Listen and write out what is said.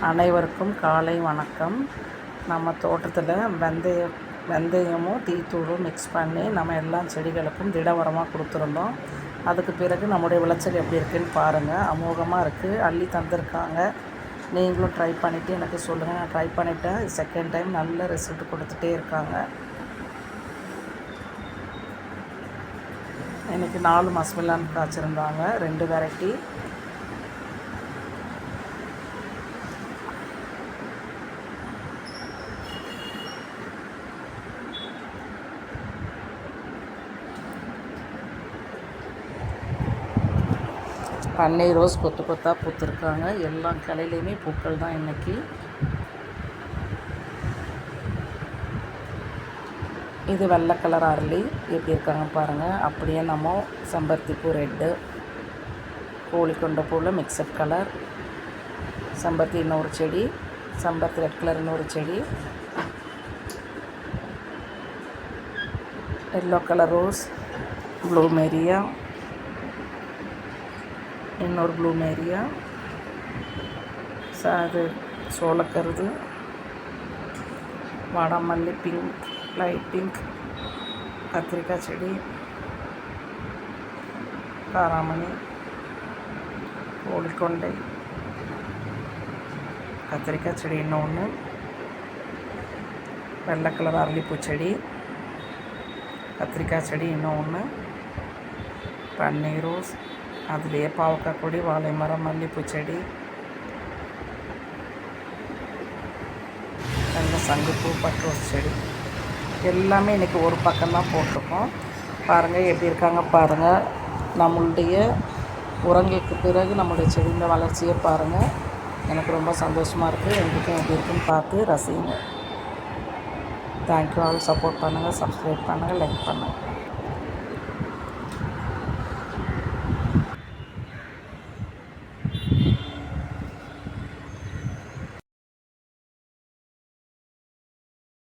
அனைவருக்கும் காலை வணக்கம். நம்ம தோட்டத்தில் வெந்தயமும் டீத்தூளும் மிக்ஸ் பண்ணி நம்ம எல்லா செடிகளுக்கும் திட உரமாக கொடுத்துருந்தோம். அதுக்கு பிறகு நம்முடைய விளைச்சல் எப்படி இருக்குதுன்னு பாருங்கள். அமோகமாக இருக்குது. அள்ளி தந்திருக்காங்க. நீங்களும் ட்ரை பண்ணிவிட்டு எனக்கு சொல்லுங்கள். நான் ட்ரை பண்ணிவிட்டேன். செகண்ட் டைம் நல்ல ரிசல்ட் கொடுத்துட்டே இருக்காங்க. இன்றைக்கி 4 மஸ்மெல்லான் காய்ச்சிருந்தாங்க, 2 வெரைட்டி. பன்னீர் ரோஸ் கொத்து கொத்தாக பூத்துருக்காங்க. எல்லா கிளையிலையுமே பூக்கள் தான் இன்றைக்கி. இது வெள்ளை கலர் அரளி எப்படி இருக்காங்க பாருங்கள். அப்படியே நம்ம செம்பருத்தி பூ ரெட்டு, கோழிக்கொண்ட பூவில் மிக்சட் கலர், செம்பருத்தி இன்னொரு செடி, செம்பருத்தி ரெட் கலர் இன்னொரு செடி, எல்லோ கலர் ரோஸ், ப்ளூமேரியா, இன்னொரு ப்ளூமேரியா, அது சோளக்கருது, வாடாமல்லி பிங்க், லைட் பிங்க், கத்திரிக்காய் செடி, காராமணி, கோழிக்கொண்டை, கத்திரிக்காய் செடி இன்னொன்று, வெள்ளை கலர் அரளிப்பூ செடி, கத்திரிக்காய் செடி இன்னொன்று, பன்னீர் ரோஸ், அதுலேயே பாவக்காய் கொடி, வாழை மரம், மல்லிப்பூ செடி, நல்ல சங்குப்பூ, பட்ரோஸ் செடி எல்லாமே இன்றைக்கி ஒரு பக்கம்தான் போட்டிருக்கோம். பாருங்கள் எப்படி இருக்காங்க பாருங்கள். நம்மளுடைய உரங்களுக்கு பிறகு நம்மளுடைய செடியின் வளர்ச்சியை பாருங்கள். எனக்கு ரொம்ப சந்தோஷமாக இருக்குது. எங்களுக்கும் எப்படி இருக்குன்னு பார்த்து ரசிங்க. தேங்க்யூ. ஆல் சப்போர்ட் பண்ணுங்கள், சப்ஸ்கிரைப் பண்ணுங்கள், லைக் பண்ணுங்கள்.